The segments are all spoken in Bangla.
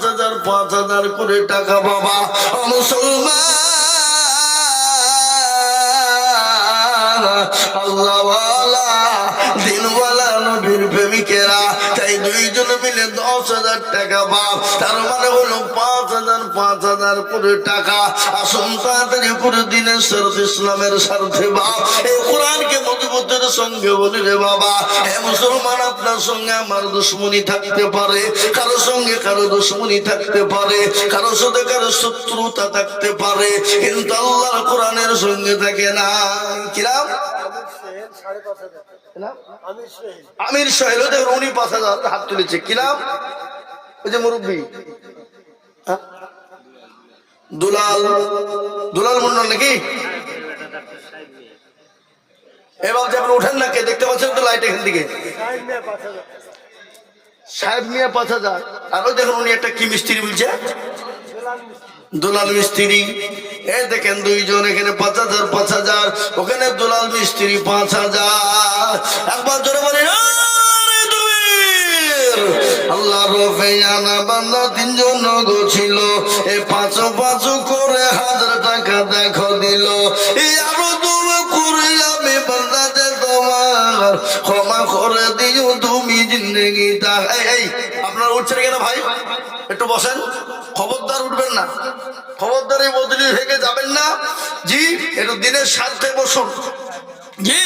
5,000 করে টাকা বাবা মুসলমান আল্লাহওয়ালা দিনওয়ালা নবীর প্রেমিকেরা তাই দুইজন মিলে 10,000 টাকা বাপ তার মানে হলো 5,000 করে টাকা আসুন তাড়াতাড়ি করে দিনের স্বার্থে ইসলামের স্বার্থে বাপ এই কোরআনকে মজবুতের সঙ্গে বলি রে বাবা হে মুসলমান আপনার সঙ্গে আমার দুশ্মনী থাকতে পারে কারো সঙ্গে কারো দুশ্মনী থাকতে পারে কারো সাথে কারো শত্রুতা থাকতে পারে কিন্তু আল্লাহর কোরআনের সঙ্গে থাকে না কিরাম আমির সোহেল দেখুন উনি 5,000 হাত তুলেছে কি নাম ওই যে মুরব্বী দুলাল মন্ডল নাকি এবার যে আপনি উঠেন না কে দেখতে পাচ্ছেন তো লাইট এখান থেকে সাহেব মিয়া 5,000 আর ওই দেখুন উনি একটা কি মিস্ত্রি বলছে দুলাল মিস্ত্রি এই দেখেন দুইজন এখানে 5,000 ওখানে দুলাল মিস্ত্রি 5,000 একবার জোরে বলি আল্লাহ রফেয়ানা বান্দা 3 জন গো ছিল এই 5 করে 1,000 টাকা দেখো দিল এই আরো দোয়া করে আমি বান্দা যে তোমার ক্ষমা করে দিও তুমি জিন্দেগিটা এই আপনারা উঠছেন কেন ভাই একটু বসেন খবরদার উঠবেন না খবরদার এই বদলি থেকে যাবেন না জি একটু দিনের স্বার্থে বসুন জি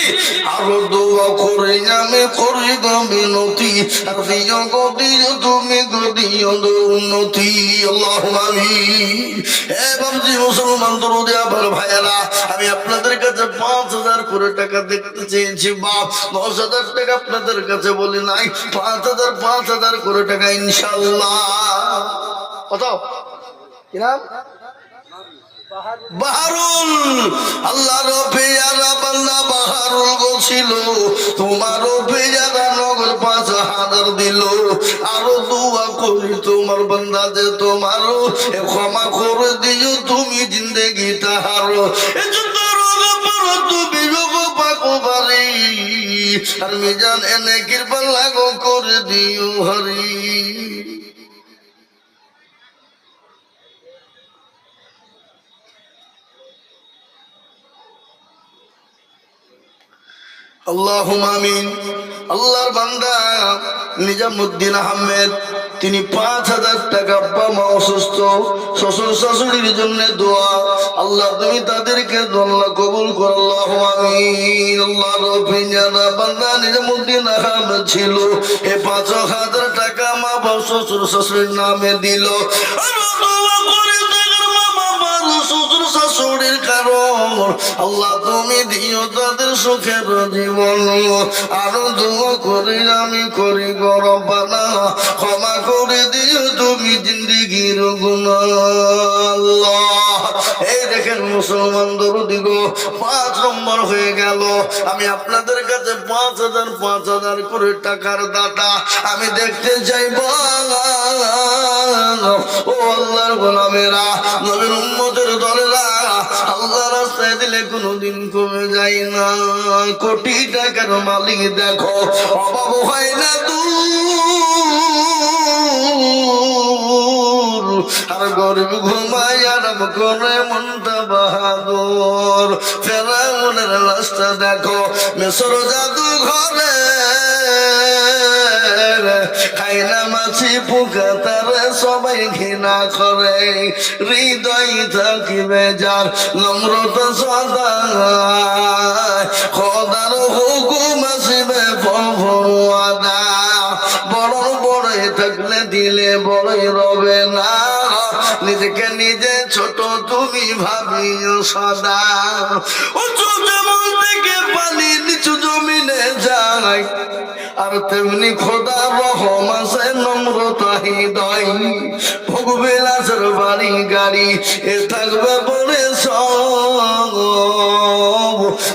আরো দোয়া করে আমি করি গো মিনতি আর দিও গো দিও তুমি গো দিও উন্নতি আল্লাহুম্মা আমিন হে বাবজি মুসলমান দরুদ আবার ভাইরা আমি আপনাদের কাছে 5,000 করে টাকা দেখতে চেয়েছি বাপ 10,000 টাকা আপনাদের কাছে বলি নাই 5,000 করে টাকা ইনশাআল্লাহ কত কি নাম বাহারুল আল্লাহর পেয়ারা বান্দা বাহারুল গো ছিল তোমারও পেয়ারা নগর 5,000 দিল আরো দোয়া করি তোমার বান্দা যে তোমারও ক্ষমা করে দিও তুমি জিন্দেগি তাহারো এজন্য রোগ পর তুমি রোগ পাকো বাড়ি আর মিজান এনে কৃপা লাগো করে দিও হরি আল্লাহুম্মা আমিন আল্লাহর বান্দা নিজামউদ্দিন আহমেদ তিনি 5,000 টাকা আব্বা মা অসুস্থ শ্বশুর শাশুড়ির জন্য দোয়া আল্লাহ তুমি তাদেরকে আল্লাহ কবুল করো আল্লাহুম্মা আমিন আল্লাহর পেয়ারা বান্দা নিজামউদ্দিন আহমেদ ছিল এই 5,000 টাকা মা বাবা শ্বশুর শাশুড়ির নামে দিল শাশুড়ির কারণ আল্লাহ তুমি দিও তাদের সুখের জীবন আরো দোয়া করি আমি করি গরম পানা ক্ষমা করে দিও তুমি জিন্দিগির গুনাহ আল্লাহ এই দেখেন মুসলমান দরুদি গো 5 নম্বর হয়ে গেল আমি আপনাদের কাছে 5,000 করে টাকার দাতা আমি দেখতে চাইব ও আল্লাহর গোলামেরা নবীর উম্মতের দলেরা আল্লাহর রাস্তায় দিলে কোনোদিন কমে যায় না কোটি টাকার মালিক দেখো অভাব হয় না দূর আর গরিব ঘুমায় আরাম করে মনটা বাহাদুর ফেরাউনের রাস্তা দেখো মিশর জাদু ঘরে খাইনা মাছি পোকা তারে সবাই ঘৃণা করে হৃদয় থাকিবে যার নম্রতা সদা খোদার হুকুম আসিবে ফরওয়াদা বড় বড়ই থাকলে দিলে বড়ই রবে না নিজেকে নিজে ছোট তুমি ভাবিও সদা উঁচু জমন থেকে পানি নিচু জমিনে যায় আর তেমনি খোদা রহম আছে নম্রতা হৃদয় ভোগবিলাসের বাড়ি গাড়ি এ থাকবে বলে সব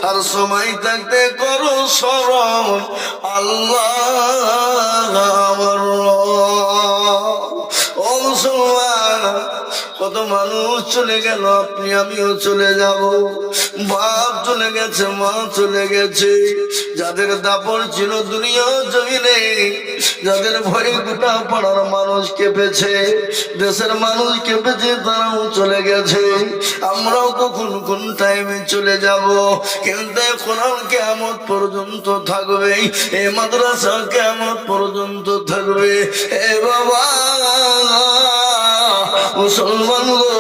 আর সময় থাকতে করো স্মরণ আল্লাহ আমার ও ও মুসলমান, কত মানুষ চলে গেল, আপনি আমিও চলে যাব। বাপ চলে গেছে, মা চলে গেছে, যাদের দাপট ছিল দুনিয়া জমিনে, যাদের ভয়ে গোটা পাড়ার মানুষ কেঁপেছে, দেশের মানুষ কেঁপেছে, তারাও চলে গেছে। আমরাও কখন কোন টাইমে চলে যাব, কিন্তু কোরআন কিয়ামত পর্যন্ত থাকবে, এই মাদ্রাসা কিয়ামত পর্যন্ত থাকবে। এ বাবা মুসলমান গো,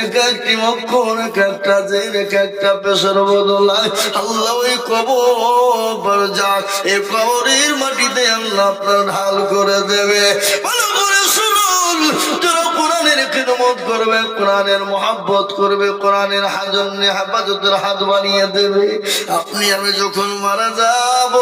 এক একটি অক্ষর, এক একটা জের, এক একটা পেশার বদলায় আল্লাহ ওই কবর যাক, এই কবরের মাটিতে আল্লাহ আপনার ঢাল করে দেবে। ভালো করে শুনুন, যারা কোরআনের খিদমত করবে, কোরআনের মহাব্বত করবে, কোরআনের হেফাজতের হাত বানিয়ে দেবে। আপনি আমি যখন মারা যাব,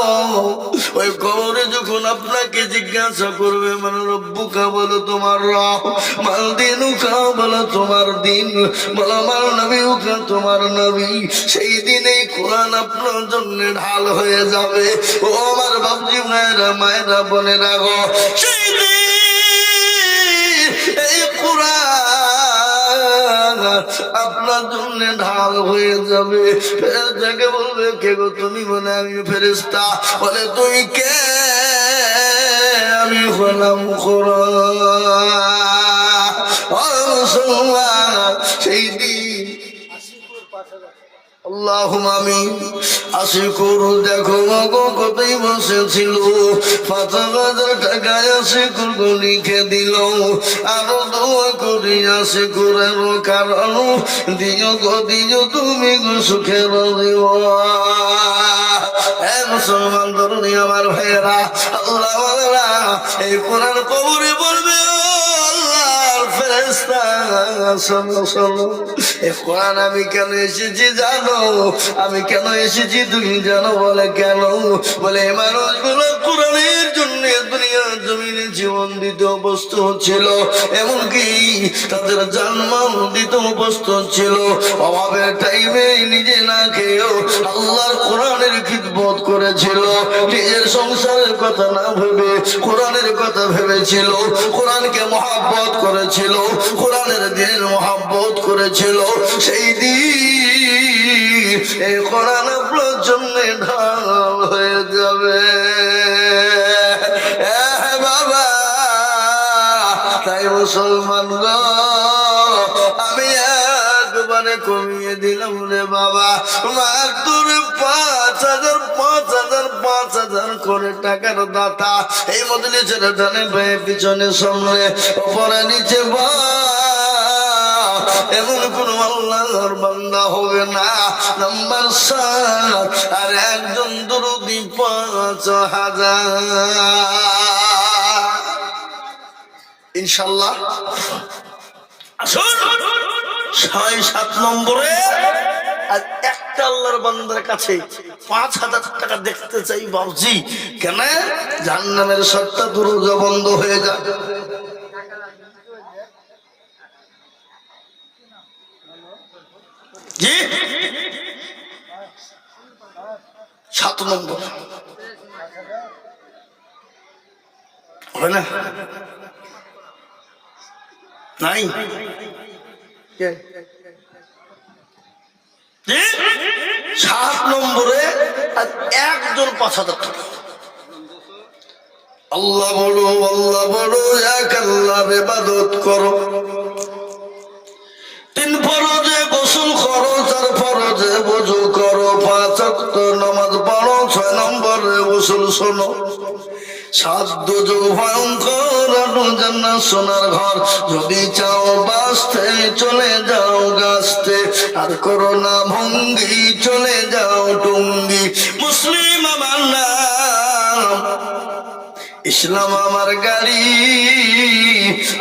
ওই কবরে যখন আপনাকে জিজ্ঞাসা করবে মান রব্বুকা, বলো তোমার রব, মাল দিনুকা, বলো তোমার দিন, বলো মাল নবীকা, তোমার নবী। সেই দিনেই কোরআন আপনার জন্য ঢাল হয়ে যাবে। ও আমার বাবজি মায়েরা, মায়েরা বোনেরা গো, সেই দিন এই কোরআন আপনার জন্য ঢাল হয়ে যাবে। ফেরেশতাকে বলবে, কে গো তুমি? বলে আমি ফেরেশতা। বলে তুই কে? আমি হলাম কোরআন। সেই দিন আল্লাহুম্মা আমিন। আশিকুর দেখো গো কতই বসেছিল, ৫,০০০ টাকায় আশিকুর গো লিখে দিল। আরো দোয়া করি আশিকুরের কারণ, দিও গো দিও তুমি গো সুখের জীবন। এ মুসলমান তরুণী আমার ভাইয়েরা, আল্লাহ এই কোরআন কবরে বলবে, ফেরেশতা শোনো শোনো, এ কোরআন আমি কেন এসেছি জানো? আমি কেন এসেছি তুমি জানো? বলে কেন? বলে এই মানুষগুলো কোরআনের জন্য দুনিয়ার জমিনে জীবন দিতে অবস্থ ছিল, এমনকি তাদের জানমাল দিতে অবস্থ ছিল। অভাবের টাইমে নিজে না খেয়েও আল্লাহর কোরআনের খিদমত করেছিল। নিজের সংসারের কথা না ভেবে কোরআনের কথা ভেবেছিল, কোরআনকে মহাব্বত করেছিল, কোরআনের দিনের মহাব্বত করেছিল। সেই দিন এই কোরআন আপনার জন্য ঢাল হয়ে যাবে। বাবা তাই মুসলমান গো, আমি একবারে কমিয়ে দিলাম রে বাবা, মাত্র ৫,০০০ ৫,০০০ ৫,০০০ করে টাকার দাতা এই মজলিসের ডানে বাঁয়ে পিছনে সামনে উপরে নিচে বা এমন কোন আল্লাহর বান্দা হবে না। নাম্বার ৭, আর একজন দরুদি ৫,০০০ ইনশাআল্লাহ। আসুন ৬-৭ নম্বরে আর একটা আল্লাহর বান্দার কাছে ৫,০০০ টাকা দেখতে চাই বাবজি। কেন? জাহান্নামের ৭টা দরজা বন্ধ হয়ে যায়। জি ৭ নম্বর হয় না? নাই ৭ নম্বরে আর একজন ৫,০০০ টাকা। আল্লাহ বলো, আল্লাহ বলো, এক আল্লাহর ইবাদত করো, ৩ ফরজে গোসল করো, ৪ ফরজে ওযু করো, ৫ ওয়াক্ত নামাজ পড়ো, ৬ নম্বরে গোসল শোনো। ৭ দুর্যোগ ভয়ঙ্কর, জান্নাত সোনার ঘর, যদি চাও বাঁচতে চলে যাও গাছতে, আর করো না ভঙ্গি চলে যাও টুঙ্গি। মুসলিম আমার নাম, ইসলাম আমার গাড়ি,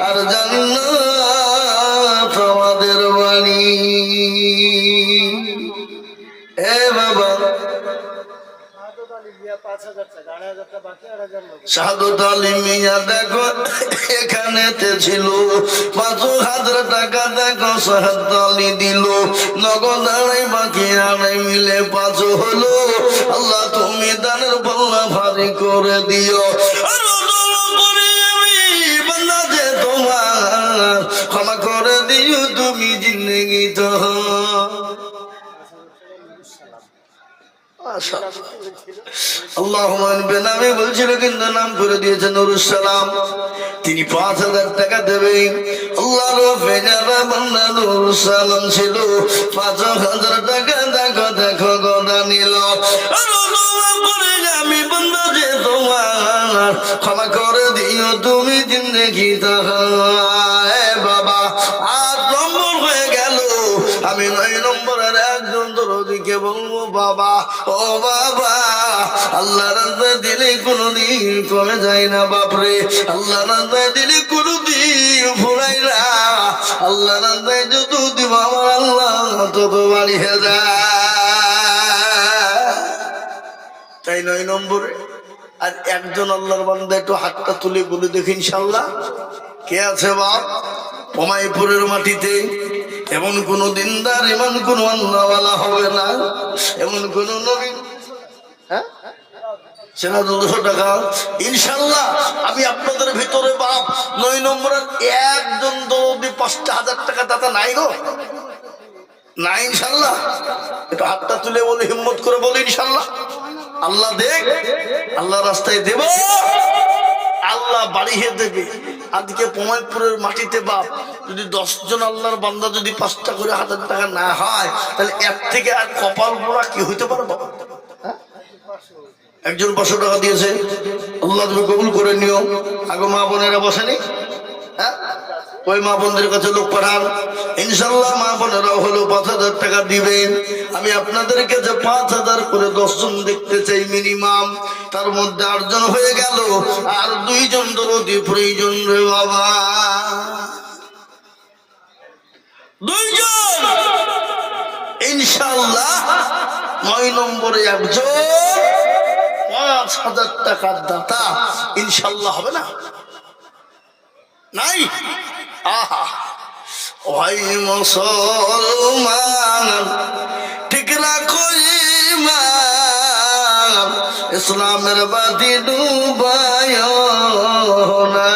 আর জান্নাত আমাদের বাড়ি। এ বাবা শাহাদত আলী মিয়া দেখো এখানেতে ছিল, ৫,০০০ টাকা দেখো শাহাদত আলী দিল, নগদ আড়াই বাকি আড়াই মিলে ৫ হলো। আল্লাহ তুমি দানের পাল্লা ভারী করে দিও। বান্দা যে তোমার ক্ষমা করে দিও তুমি জিন্দগি তো আল্লাহুম্মা বেনামে বলছিল কিন্তু নাম করে দিয়েছে নুরুস সালাম। তিনি 5000 টাকা দেবেন। আল্লাহর ফেজারা বান্দা নুরুস সালাম ছিল 5000 টাকা দেখো দেখো গোদা নিল। আমি বান্দা যে তোমার ক্ষমা করে দিও তুমি জিন্দগি বাবা 8 নম্বর হয়ে গেল। আমি 9 নম্বরের একজন দরদিকে বলবো বাবা ও বাবা আল্লাহ রাস্তায় দিলে কোনদিন কমে যায় না বাপরে, আল্লাহ রাস্তায় দিলে কোনদিন ফুরাই না, আল্লাহ রাস্তায় যত দিব আমার আল্লাহ তত বাড়িয়ে যায়। তাই 9 নম্বরে আর একজন আল্লাহর বান্দা একটু হাতটা তুলে বলে দেখি ইনশাআল্লাহ কে আছে বাপ? পমাইপুরের মাটিতে এমন কোন দিনদার এমন কোন আল্লাহওয়ালা হবে না, এমন কোন নবী। হ্যাঁ সেটা 200 টাকা ইনশাআল্লাহ। আমি আপনাদের ভিতরে বাপ 9 নম্বরের একজন দৌদি 5000 টাকা দাতা নাই গো না ইনশাআল্লাহ। একটু হাতটা তুলে বলে হিম্মত করে বলে ইনশাআল্লাহ। আল্লাহ দেখ, আল্লাহ রাস্তায় দেব, আল্লাহ বাড়িয়ে দেবে। আজকে পমাইপুরের মাটিতে বাপ যদি 10 জন আল্লাহর বান্দা যদি 5টা করে 1000 টাকা না হয় তাহলে এর থেকে আর কপাল পোড়া কি হইতে পারে বাবা? একজন 500 টাকা দিয়েছে, আল্লাহ তুমি কবুল করে নিও। আগে মা বোনেরা বসেনি, হ্যাঁ ওই মা বোনদের কাছে লোক পাঠান ইনশাল্লাহ। মা বোনেরাও হলো 5000 টাকা দিবেন। আমি আপনাদের কাছে 5000 করে 10 জন দেখতে চাই মিনিমাম। তার মধ্যে 8 জন হয়ে গেল, আর 2 জন দরদি প্রয়োজন রে বাবা, 2 জন ইনশাল্লাহ। 9 নম্বরে একজন 5000 টাকার দাতা ইনশাল্লাহ হবে না? নাই আহা ওই মুসলমান ঠিক রাখো ঈমান, ইসলামের বাতি ডুবায় না।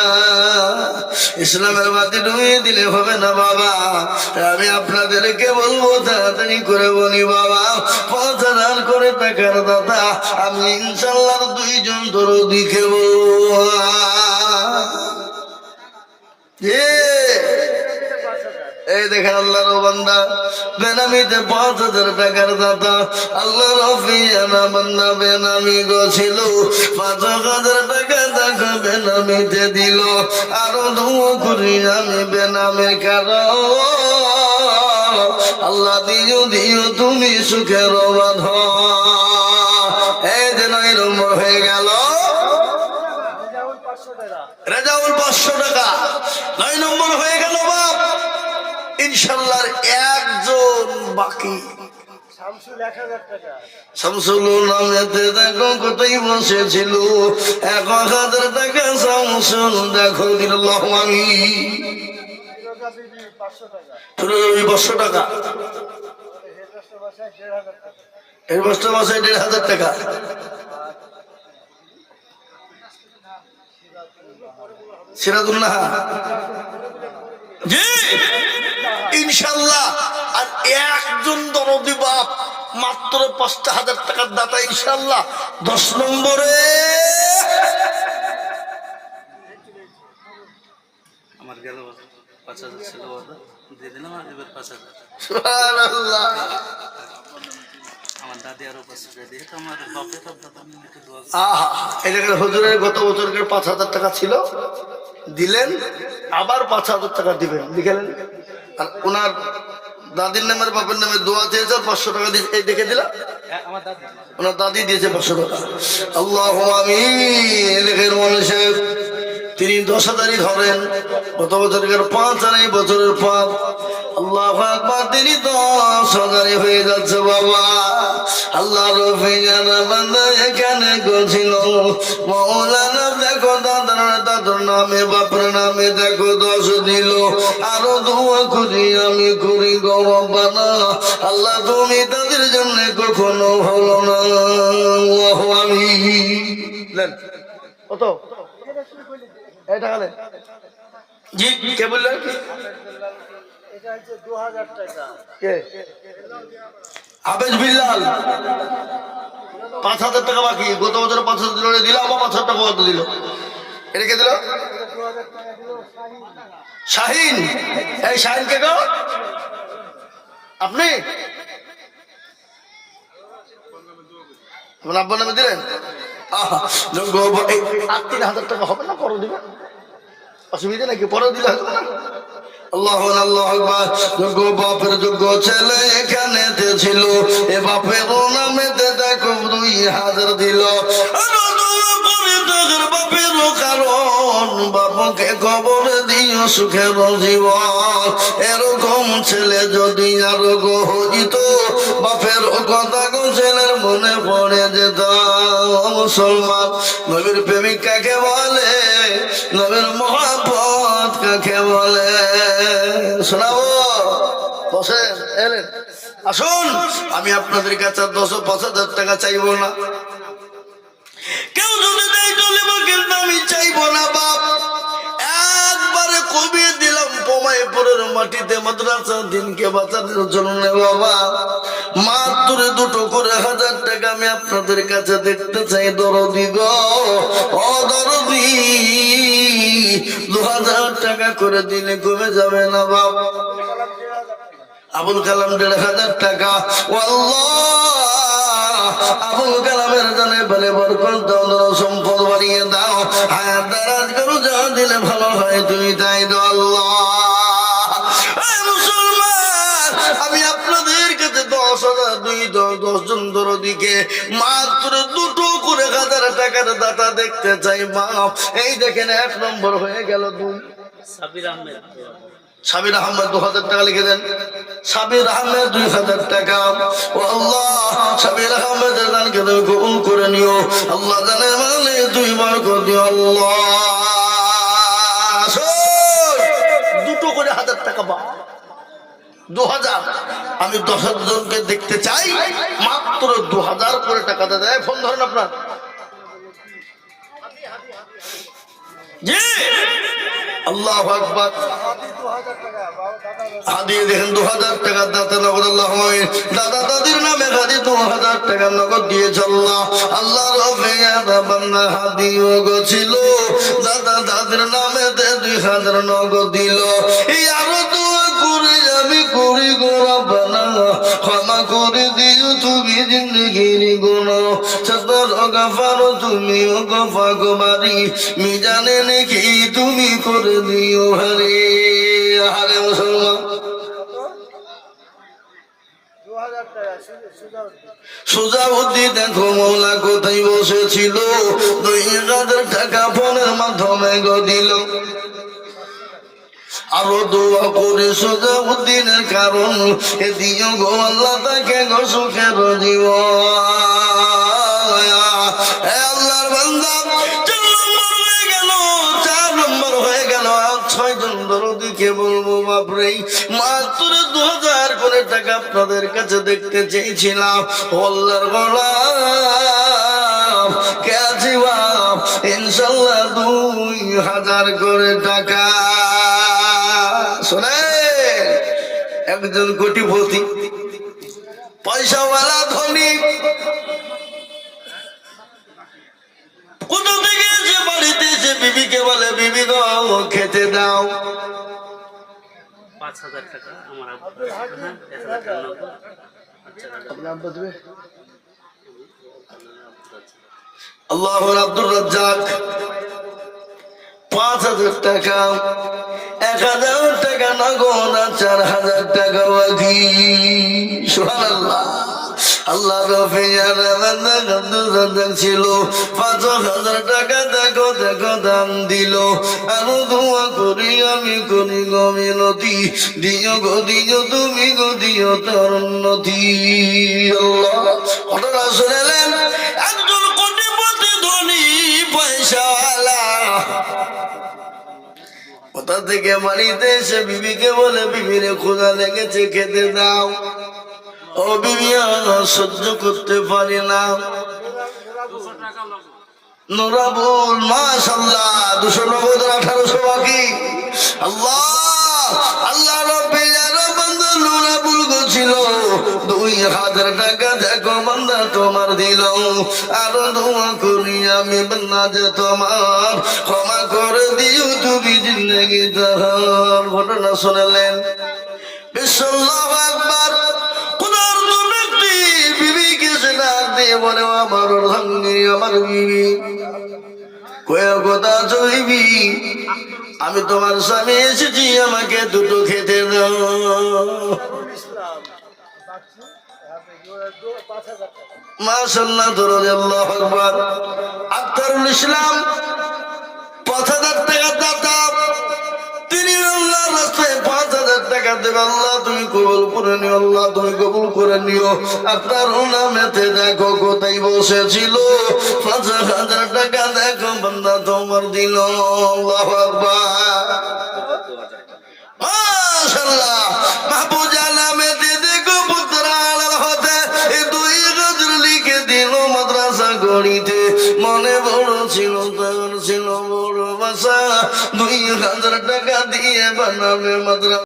ইসলামের বাতি ডুবিয়ে দিলে হবে না বাবা। আমি আপনাদেরকে বলবো তাড়াতাড়ি করে বলি বাবা 5000 করে টাকার দাদা আমি ইনশাল্লাহ 2 জন দরদিকে বলবো এই দেখেন আল্লাহর বান্দা বেনামিতে 5000 টাকার দাতা আল্লাহ রফিয়ানা বান্দা বেনামি গছিল 5000 টাকা দেখো বেনামিতে দিল। আরো দোয়া করি আমি বেনামের কারণ আল্লাহ দিও দিও তুমি সুখের বাঁধ। এই যে 9 নম্বর হয়ে গেল রেজাউল 500 টাকা 9 নম্বর হয়ে গেল বাপ ইনশাআল্লাহ। একজন বাকি শামসুল নামেতে দেখো কোথায় বসেছিল 1000 টাকা শামসুল দেখো দিল আমি 500 টাকা এর বছর মাসে 1500 টাকা সিরাজুল্লাহ জি ইনশাআল্লাহ। আর একজন দরদি বাপ মাত্র 5000 টাকার দাতা ইনশাআল্লাহ। 10 নম্বরে আমার গেল 5000 ছিল দিয়ে দিলাম এবার 5000 সুবহানাল্লাহ। আমার দাদি আরো 500 দিয়ে তো আমার বাপে তো দাদা মিলে দোয়া আহা এই দেখেন হুজুরের গত বছরের 5000 টাকা ছিল দিলেন, আবার 5000 টাকা দিবেন লিখলেন। আর ওনার দাদির নামের বাপের নামে দোয়া চেয়েছে 500 টাকা দিয়ে এই দেখে দিলাম। আমার দাদি ওনার দাদি দিয়েছে 500 টাকা। আল্লাহুম্মা আমিন। দেখেন মৌলানা সাহেব তিনি 10,000ই ধরেন, গত বছরের 5 আর এই বছরের 5। আল্লাহু আকবার, তিনি 10,000 হয়ে যাচ্ছে বাবা। আল্লাহ রফিয়ানা বান্দা এখানে গছিল মৌলানা দেখো দাদার নামে বাপের নামে দেখো 10 দিল। আরো দোয়া করি আমি করি গরবানা আল্লাহ তুমি তাদের জন্য কখনো ভালো না। আল্লাহু আমিন। কত এই টাকা জি কে বললেন? কে? হাফেজ বিল্লাল 5,000 টাকা বাকি। গত বছর 5,000 দিল, আবার 5,000 টাকা কত দিল? এটা কে দিল? শাহিন। এই শাহিন কে গো? আপনি আব্বার নামে দিলেন? 3,000 টাকা হবে না? পরে দিবেন, অসুবিধা নাকি? পরে দিলে হবে না? আল্লাহ আল্লাহ আকবার। যোগ্য বাপের যোগ্য ছেলে এখানেতে ছিল, এ বাপের নামেতে দেখো 2,000 দিল। বাপের কারণ বাপকে খবর দিও সুখের জীবন। এরকম ছেলে যদি আরো গো হইত, বাপের কথা গো ছেলের মনে পড়ে যেত। মুসলমান, নবীর প্রেমিক কাকে বলে? নবীর মহব্বত কাকে বলে? শোনাবো? বসেন, এলেন, আসুন। আমি আপনাদের কাছে 10,000-5,000 টাকা চাইবো না। কেউ যদি দেয় চলিব, কিন্তু আমি চাইবো না বাপ। একবারে কমিয়ে দিলাম পমাইপুরের মাটিতে মাদ্রাসা দিনকে বাঁচানোর জন্য বাবা। মাত্র 2 করে 1,000 টাকা আমি আপনাদের কাছে দেখতে চাই। দরদি গো, ও দরদি, 2,000 টাকা করে দিলে কমে যাবে না বাপ? আবুল কালাম 1,500 টাকা। আবুল কালামের জানে বলে বরকত দাও, সম্পদ বাড়িয়ে দাও, হায়াত দারাজ করো, যা দিলে ভালো হয় তুমি তাই দাও আল্লাহ। মুসলমান, আমি আপনাদের কাছে 10,000 10 জন দরদিকে মাত্র 2 করে 1,000 টাকার দাতা দেখতে চাই বাপ। এই দেখেন 1 নম্বর হয়ে গেল 2। সাবির আহমেদ 2,000 টাকা লিখে দেন। সাবির আহমেদ 2,000 টাকা। ও আল্লাহ, সাবির আহমেদের দানকে তুমি কবুল করে নিও আল্লাহ। জানে মানে 2 বার করে দিও আল্লাহ। 2 করে 1,000 টাকা বা 2,000। আমি 10 জনকে দেখতে চাই, মাত্র 2,000 করে টাকা দেয়। ফোন ধরেন আপনার। জি, আল্লাহু আকবার। হাদিয়ে দেখেন 2,000 টাকা দাতা নগদ। আল্লাহ দাদা দাদির নামে হাদি 2,000 টাকা নগদ দিয়েছে আল্লাহ। আল্লাহ বান্দা হাদিও গছিল, দাদা দাদির নামে 2,000 নগদ দিল। এই আরো দোয়া করে আমি করি গো রব্বানা, ক্ষমা করে দিও তুমি জিন্দেগির গুনাহ, সতর গফার তুমি ও গফা গোবারি, মিজানে নেকি তুমি করে দিও হরে। হারে মুসলমান, সুজাউদ্দিন দেখো মৌলা কোথায় বসেছিল, 2,000 টাকা ফোনের মাধ্যমে গো দিল। আরো দোয়া করে সুজাউদ্দিনের কারণ এ দিও গো আল্লাহ তাকে গো সুখের জীবন। আল্লাহর বান্দা 4 নম্বর হয়ে গেল। 6 জন দরদিকে বলবো বাপরে, মাত্র 2,000 করে টাকা আপনাদের কাছে দেখতে চেয়েছিলাম। আল্লাহর গোলাম কাছে বাপ, ইনশাআল্লাহ 2,000 করে টাকা। শোনে, একজন কোটিপতি, পয়সাওয়ালা ধনী, কোথা থেকে এসে বাড়িতে এসে বিবিকে বলে, বিবি গো খেতে দাও। 5,000 টাকা আমার আল্লাহ আব্দুর রাজ্জাক 5,000 টাকা। 1,000 টাকা নগদ, 4,000 টাকা বাকি। সুবহানাল্লাহ। আল্লাহ ছিল 5,000 টাকা দেখো দেখো দাম দিল। আরো দোয়া করি আমি করি গো মিনতি, দিও গো দিও তুমি গো দিও তোর উন্নতি। আল্লাহ ঘটনা শুনেলেন, একজন কোটিপতি ধনী পয়সাওয়ালা কোথা থেকে বাড়িতে এসে বিবিকে বলে, বিবিরে ক্ষুধা লেগেছে খেতে দাও। ও বিবি সহ্য করতে পারি না। নুরাবুল মাশাআল্লাহ 290 1800 বাকি আল্লাহ আল্লাহ রাব্বিল আলামিন নুরাবুল গোছিল 2000 টাকা দেখো বান্দা তোমার দিল আর দোয়া করি আমি বান্দা যে তোমার ক্ষমা করে দিও তুমি জিন্দেগি তার ঘটনা শুনলেন বিসমিল্লাহু আকবার খোদার নবী বিবিকে সেটা দিয়ে বলে আমার ভাঙ্গি আমার বিবি কয়ে কথা চইবি আমি তোমার স্বামী এসেছি আমাকে দুটো খেতে দাও মাশাআল্লাহ দরুদ আল্লাহু আকবার আক্তারুল ইসলাম 5000 টাকা দাতা তিনি আল্লাহর রাস্তায় 5000 টাকা দেবে আল্লাহ তুমি কবুল করে নিও আল্লাহ তুমি কবুল করে নিও আপনার নামেতে দেখো কোথায় বসেছিল 5000 টাকা দেখো বান্দা তোমার দিল আল্লাহু আকবার মাশাআল্লাহ মাহবুজা নামেতে দেখো পুত্র আলাল হতে এই 2 গজর লিখে দিল মাদ্রাসা গড়িতে মনে বড় ছিল তার ছিল বড় বাসা 2000 টাকা দিয়ে বানাবে মাদ্রাসা